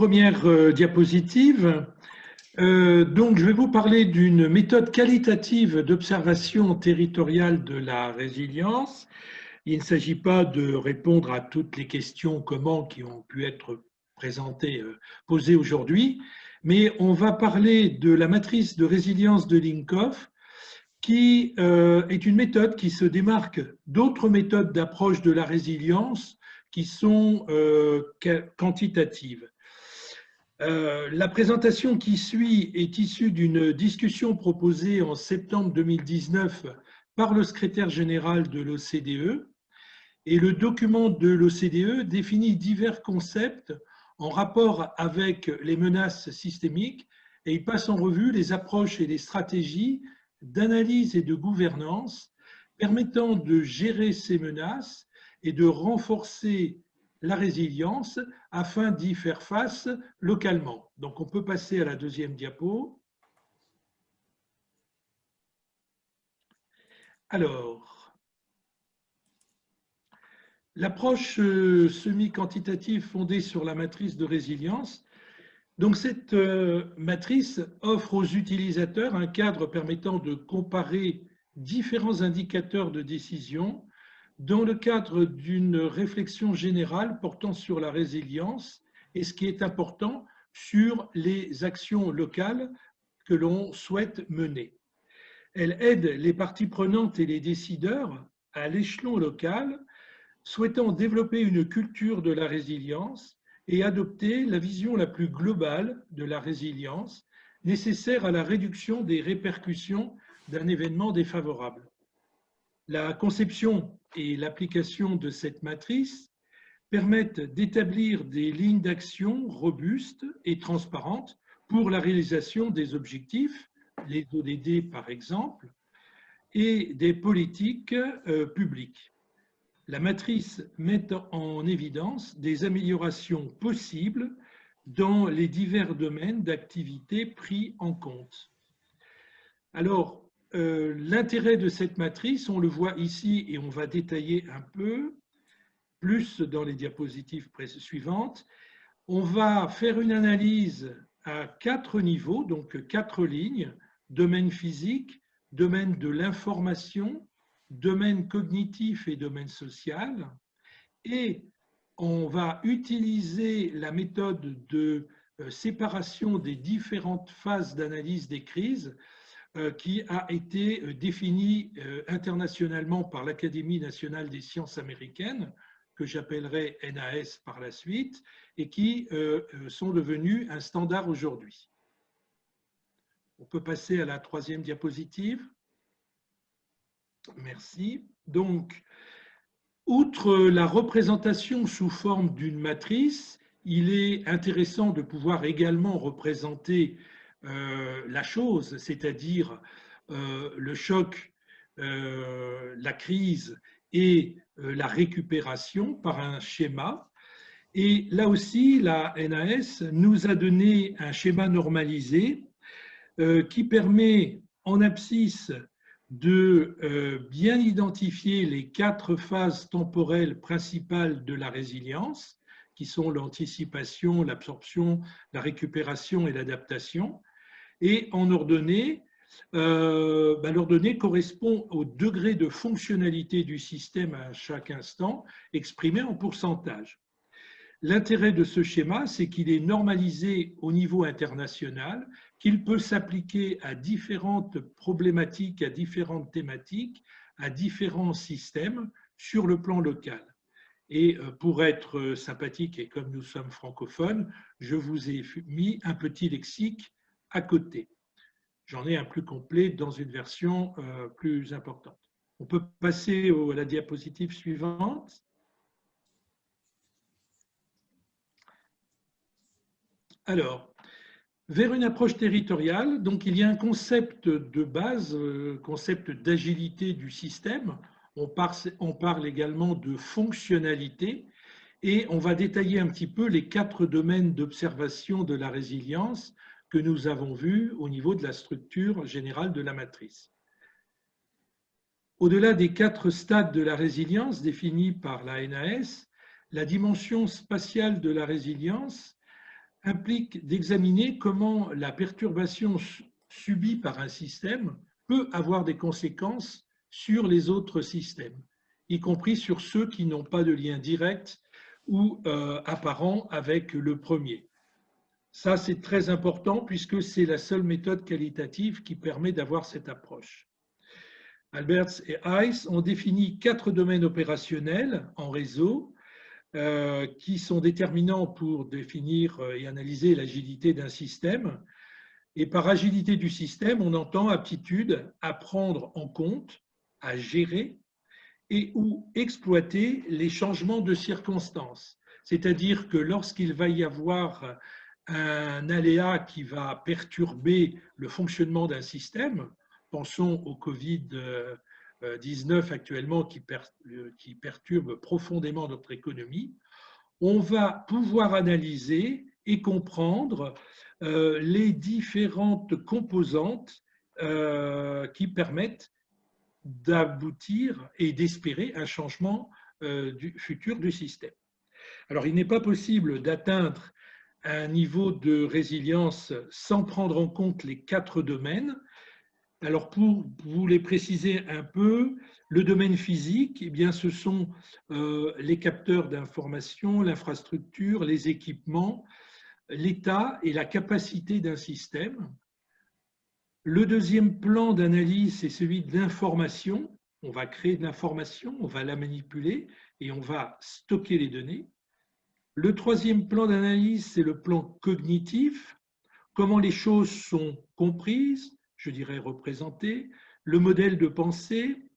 première diapositive. Donc, je vais vous parler d'une méthode qualitative d'observation territoriale de la résilience. Il ne s'agit pas de répondre à toutes les questions comment qui ont pu être présentées, posées aujourd'hui, mais on va parler de la matrice de résilience de Linkoff, qui est une méthode qui se démarque d'autres méthodes d'approche de la résilience qui sont quantitatives. La présentation qui suit est issue d'une discussion proposée en septembre 2019 par le secrétaire général de l'OCDE, et le document de l'OCDE définit divers concepts en rapport avec les menaces systémiques et il passe en revue les approches et les stratégies d'analyse et de gouvernance permettant de gérer ces menaces et de renforcer la résilience afin d'y faire face localement. Donc, on peut passer à la deuxième diapo. Alors, l'approche semi-quantitative fondée sur la matrice de résilience. Donc, cette matrice offre aux utilisateurs un cadre permettant de comparer différents indicateurs de décision dans le cadre d'une réflexion générale portant sur la résilience et, ce qui est important, sur les actions locales que l'on souhaite mener. Elle aide les parties prenantes et les décideurs à l'échelon local souhaitant développer une culture de la résilience et adopter la vision la plus globale de la résilience nécessaire à la réduction des répercussions d'un événement défavorable. La conception et l'application de cette matrice permettent d'établir des lignes d'action robustes et transparentes pour la réalisation des objectifs, les ODD par exemple, et des politiques publiques. La matrice met en évidence des améliorations possibles dans les divers domaines d'activité pris en compte. Alors, l'intérêt de cette matrice, on le voit ici et on va détailler un peu plus dans les diapositives suivantes. On va faire une analyse à 4 niveaux, donc 4 lignes: domaine physique, domaine de l'information, domaine cognitif et domaine social. Et on va utiliser la méthode de séparation des différentes phases d'analyse des crises qui a été définie internationalement par l'Académie nationale des sciences américaines, que j'appellerai NAS par la suite, et qui sont devenus un standard aujourd'hui. On peut passer à la troisième diapositive. Merci. Donc, outre la représentation sous forme d'une matrice, il est intéressant de pouvoir également représenter la chose, c'est-à-dire le choc, la crise et la récupération par un schéma. Et là aussi, la NAS nous a donné un schéma normalisé qui permet en abscisse de bien identifier les 4 phases temporelles principales de la résilience, qui sont l'anticipation, l'absorption, la récupération et l'adaptation. Et en ordonnée, l'ordonnée correspond au degré de fonctionnalité du système à chaque instant, exprimé en pourcentage. L'intérêt de ce schéma, c'est qu'il est normalisé au niveau international, qu'il peut s'appliquer à différentes problématiques, à différentes thématiques, à différents systèmes sur le plan local. Et pour être sympathique et comme nous sommes francophones, je vous ai mis un petit lexique à côté. J'en ai un plus complet dans une version plus importante. On peut passer à la diapositive suivante. Alors, vers une approche territoriale, donc il y a un concept de base, concept d'agilité du système. On parle également de fonctionnalité et on va détailler un petit peu les 4 domaines d'observation de la résilience que nous avons vus au niveau de la structure générale de la matrice. Au-delà des 4 stades de la résilience définis par la NAS, la dimension spatiale de la résilience implique d'examiner comment la perturbation subie par un système peut avoir des conséquences sur les autres systèmes, y compris sur ceux qui n'ont pas de lien direct ou apparent avec le premier. Ça, c'est très important puisque c'est la seule méthode qualitative qui permet d'avoir cette approche. Alberts et Heiss ont défini 4 domaines opérationnels en réseau qui sont déterminants pour définir et analyser l'agilité d'un système. Et par agilité du système, on entend aptitude à prendre en compte, à gérer et ou exploiter les changements de circonstances. C'est-à-dire que lorsqu'il va y avoir un aléa qui va perturber le fonctionnement d'un système, pensons au Covid-19 actuellement qui perturbe profondément notre économie, on va pouvoir analyser et comprendre les différentes composantes qui permettent d'aboutir et d'espérer un changement futur du système. Alors, il n'est pas possible d'atteindre un niveau de résilience sans prendre en compte les 4 domaines. Alors, pour vous les préciser un peu, le domaine physique, eh bien, ce sont les capteurs d'information, l'infrastructure, les équipements, l'état et la capacité d'un système. Le deuxième plan d'analyse, c'est celui de l'information. On va créer de l'information, on va la manipuler et on va stocker les données. Le troisième plan d'analyse, c'est le plan cognitif, comment les choses sont comprises, je dirais représentées, le modèle de pensée,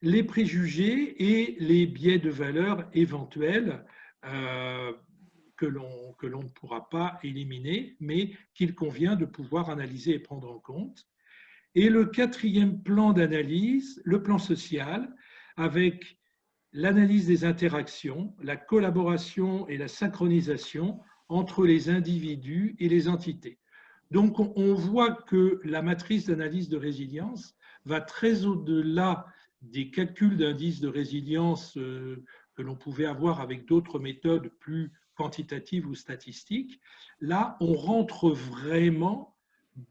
les préjugés et les biais de valeur éventuels que l'on ne pourra pas éliminer, mais qu'il convient de pouvoir analyser et prendre en compte. Et le quatrième plan d'analyse, le plan social, avec l'analyse des interactions, la collaboration et la synchronisation entre les individus et les entités. Donc, on voit que la matrice d'analyse de résilience va très au-delà des calculs d'indices de résilience que l'on pouvait avoir avec d'autres méthodes plus quantitatives ou statistiques. Là, on rentre vraiment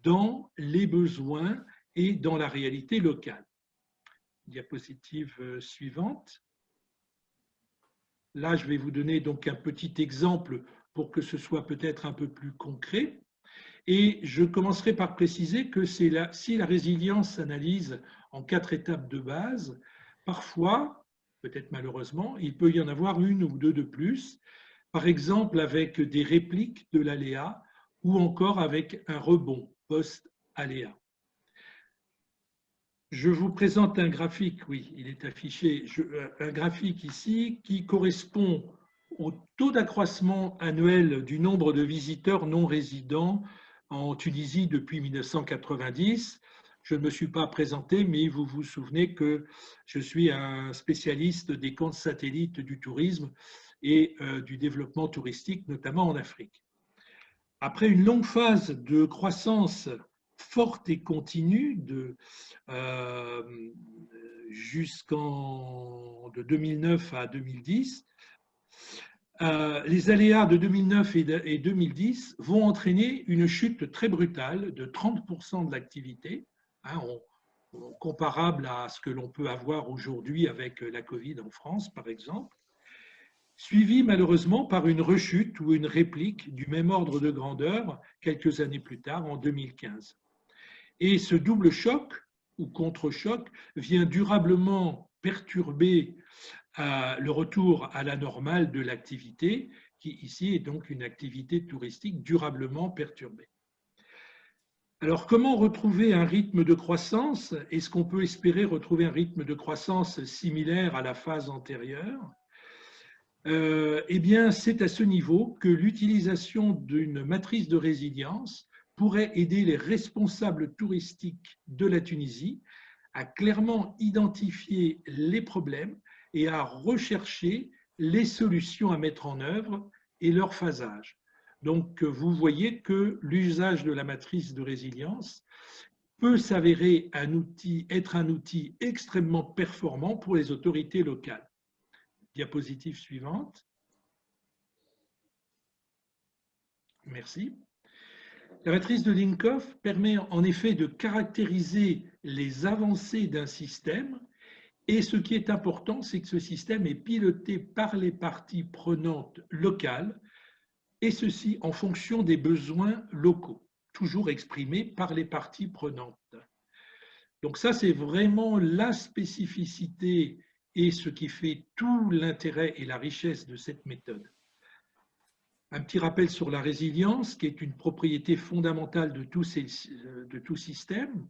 dans les besoins et dans la réalité locale. Diapositive suivante. Là, je vais vous donner donc un petit exemple pour que ce soit peut-être un peu plus concret. Et je commencerai par préciser que si la résilience s'analyse en 4 étapes de base, parfois, peut-être malheureusement, il peut y en avoir une ou deux de plus, par exemple avec des répliques de l'aléa ou encore avec un rebond post-aléa. Je vous présente un graphique, oui, il est affiché, un graphique ici qui correspond au taux d'accroissement annuel du nombre de visiteurs non résidents en Tunisie depuis 1990. Je ne me suis pas présenté, mais vous vous souvenez que je suis un spécialiste des comptes satellites du tourisme et du développement touristique, notamment en Afrique. Après une longue phase de croissance forte et continue de 2009 à 2010, les aléas de 2009 et 2010 vont entraîner une chute très brutale de 30% de l'activité, comparable à ce que l'on peut avoir aujourd'hui avec la Covid en France, par exemple, suivi malheureusement par une rechute ou une réplique du même ordre de grandeur quelques années plus tard, en 2015. Et ce double choc ou contre-choc vient durablement perturber le retour à la normale de l'activité, qui ici est donc une activité touristique durablement perturbée. Alors, comment retrouver un rythme de croissance? Est-ce qu'on peut espérer retrouver un rythme de croissance similaire à la phase antérieure? Eh bien, c'est à ce niveau que l'utilisation d'une matrice de résilience pourrait aider les responsables touristiques de la Tunisie à clairement identifier les problèmes et à rechercher les solutions à mettre en œuvre et leur phasage. Donc, vous voyez que l'usage de la matrice de résilience peut s'avérer être un outil extrêmement performant pour les autorités locales. Diapositive suivante. Merci. La matrice de Linkoff permet en effet de caractériser les avancées d'un système, et ce qui est important, c'est que ce système est piloté par les parties prenantes locales, et ceci en fonction des besoins locaux, toujours exprimés par les parties prenantes. Donc ça, c'est vraiment la spécificité et ce qui fait tout l'intérêt et la richesse de cette méthode. Un petit rappel sur la résilience, qui est une propriété fondamentale de tout système.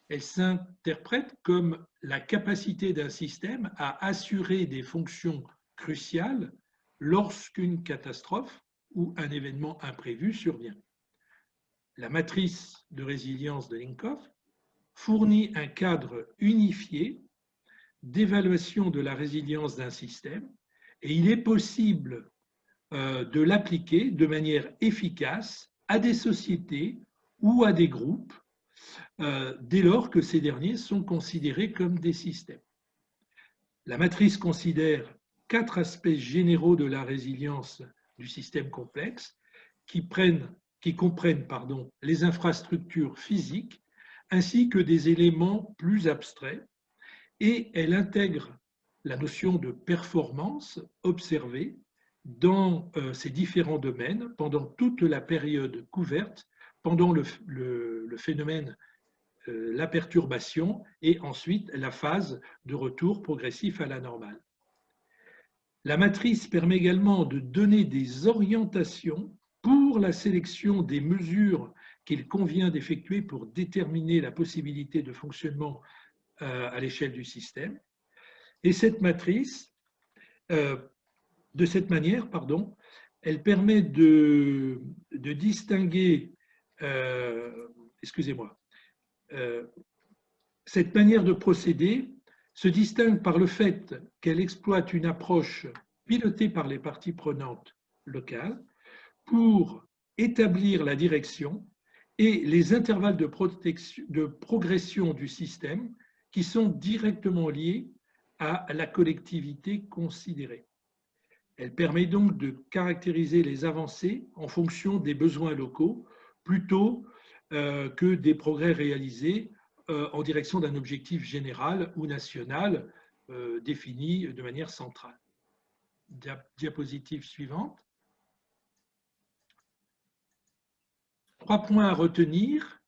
Elle s'interprète comme la capacité d'un système à assurer des fonctions cruciales lorsqu'une catastrophe ou un événement imprévu survient. La matrice de résilience de Linkoff fournit un cadre unifié d'évaluation de la résilience d'un système, et il est possible de l'appliquer de manière efficace à des sociétés ou à des groupes dès lors que ces derniers sont considérés comme des systèmes. La matrice considère 4 aspects généraux de la résilience du système complexe qui comprennent les infrastructures physiques ainsi que des éléments plus abstraits, et elle intègre la notion de performance observée dans ces différents domaines pendant toute la période couverte, pendant le phénomène, la perturbation, et ensuite la phase de retour progressif à la normale. La matrice permet également de donner des orientations pour la sélection des mesures qu'il convient d'effectuer pour déterminer la possibilité de fonctionnement à l'échelle du système. Et cette matrice, de cette manière, elle permet de distinguer, cette manière de procéder se distingue par le fait qu'elle exploite une approche pilotée par les parties prenantes locales pour établir la direction et les intervalles de progression du système qui sont directement liés à la collectivité considérée. Elle permet donc de caractériser les avancées en fonction des besoins locaux plutôt que des progrès réalisés en direction d'un objectif général ou national défini de manière centrale. Diapositive suivante. 3 points à retenir.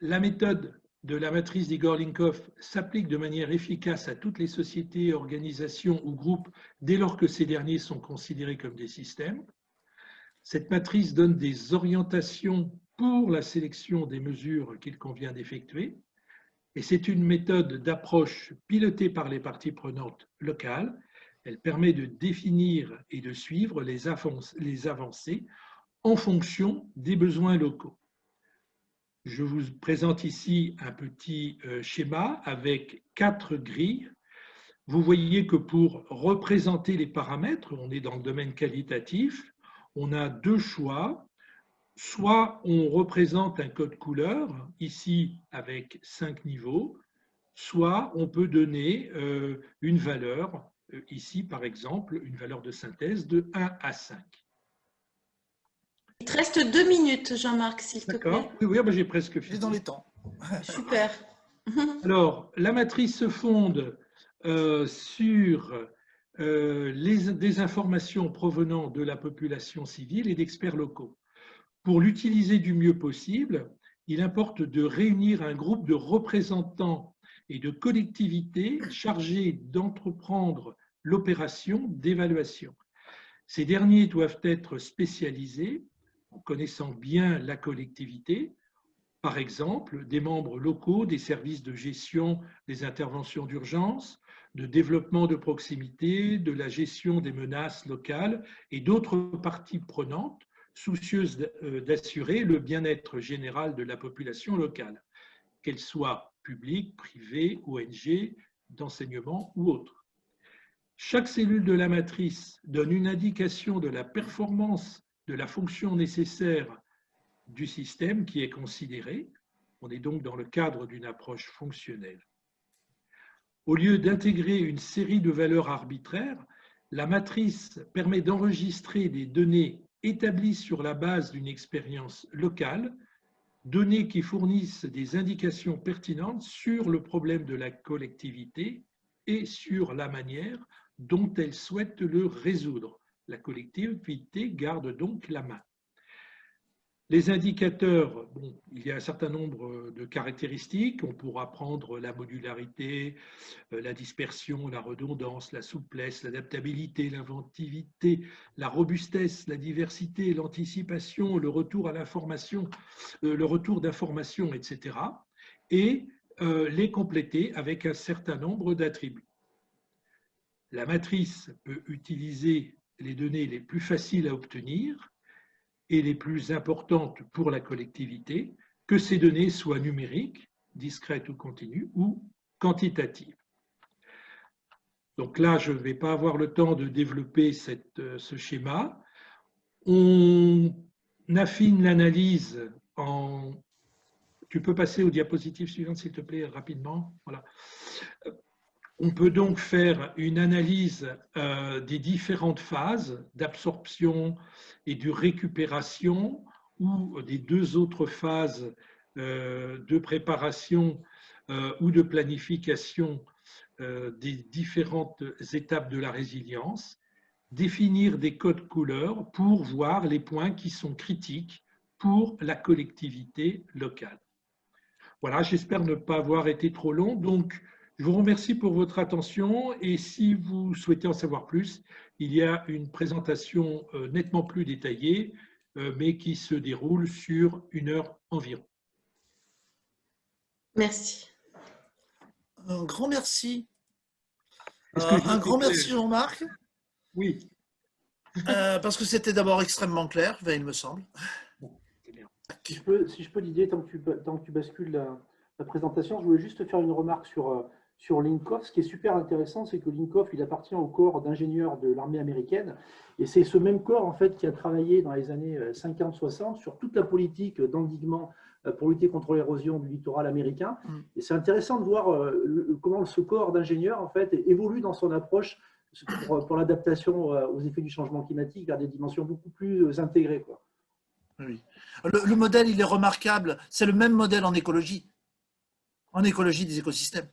La méthode de la matrice d'Igor Linkoff s'applique de manière efficace à toutes les sociétés, organisations ou groupes dès lors que ces derniers sont considérés comme des systèmes. Cette matrice donne des orientations pour la sélection des mesures qu'il convient d'effectuer, et c'est une méthode d'approche pilotée par les parties prenantes locales. Elle permet de définir et de suivre les avancées en fonction des besoins locaux. Je vous présente ici un petit schéma avec 4 grilles. Vous voyez que pour représenter les paramètres, on est dans le domaine qualitatif, on a 2 choix. Soit on représente un code couleur, ici avec 5 niveaux, soit on peut donner une valeur, ici par exemple, une valeur de synthèse de 1 à 5. Il te reste 2 minutes, Jean-Marc, s'il te plaît. D'accord, oui, j'ai presque fini. Dans les temps. Super. Alors, la matrice se fonde sur des informations provenant de la population civile et d'experts locaux. Pour l'utiliser du mieux possible, il importe de réunir un groupe de représentants et de collectivités chargés d'entreprendre l'opération d'évaluation. Ces derniers doivent être spécialisés en connaissant bien la collectivité, par exemple des membres locaux des services de gestion des interventions d'urgence, de développement de proximité, de la gestion des menaces locales et d'autres parties prenantes soucieuses d'assurer le bien-être général de la population locale, qu'elle soit publique, privée, ONG, d'enseignement ou autre. Chaque cellule de la matrice donne une indication de la performance de la fonction nécessaire du système qui est considéré. On est donc dans le cadre d'une approche fonctionnelle. Au lieu d'intégrer une série de valeurs arbitraires, la matrice permet d'enregistrer des données établies sur la base d'une expérience locale, données qui fournissent des indications pertinentes sur le problème de la collectivité et sur la manière dont elle souhaite le résoudre. La collectivité garde donc la main. Les indicateurs, bon, il y a un certain nombre de caractéristiques. On pourra prendre la modularité, la dispersion, la redondance, la souplesse, l'adaptabilité, l'inventivité, la robustesse, la diversité, l'anticipation, le retour à l'information, le retour d'information, etc. Et les compléter avec un certain nombre d'attributs. La matrice peut utiliser les données les plus faciles à obtenir et les plus importantes pour la collectivité, que ces données soient numériques, discrètes ou continues, ou quantitatives. Donc là, je ne vais pas avoir le temps de développer ce schéma. On affine l'analyse en... Tu peux passer aux diapositives suivantes, s'il te plaît, rapidement. Voilà. On peut donc faire une analyse des différentes phases d'absorption et de récupération ou des deux autres phases de préparation ou de planification des différentes étapes de la résilience, définir des codes couleurs pour voir les points qui sont critiques pour la collectivité locale. Voilà, j'espère ne pas avoir été trop long. Donc, je vous remercie pour votre attention et si vous souhaitez en savoir plus, il y a une présentation nettement plus détaillée, mais qui se déroule sur 1 heure environ. Merci. Un grand merci. Un grand merci Jean-Marc. Oui. Parce que c'était d'abord extrêmement clair, il me semble. Si je peux, Didier, tant que tu bascules la présentation, je voulais juste faire une remarque sur Linkoff. Ce qui est super intéressant, c'est que Linkoff, il appartient au corps d'ingénieurs de l'armée américaine. Et c'est ce même corps, en fait, qui a travaillé dans les années 50-60 sur toute la politique d'endiguement pour lutter contre l'érosion du littoral américain. Et c'est intéressant de voir comment ce corps d'ingénieurs, en fait, évolue dans son approche pour l'adaptation aux effets du changement climatique vers des dimensions beaucoup plus intégrées, quoi. Oui. Le modèle, il est remarquable. C'est le même modèle en écologie des écosystèmes.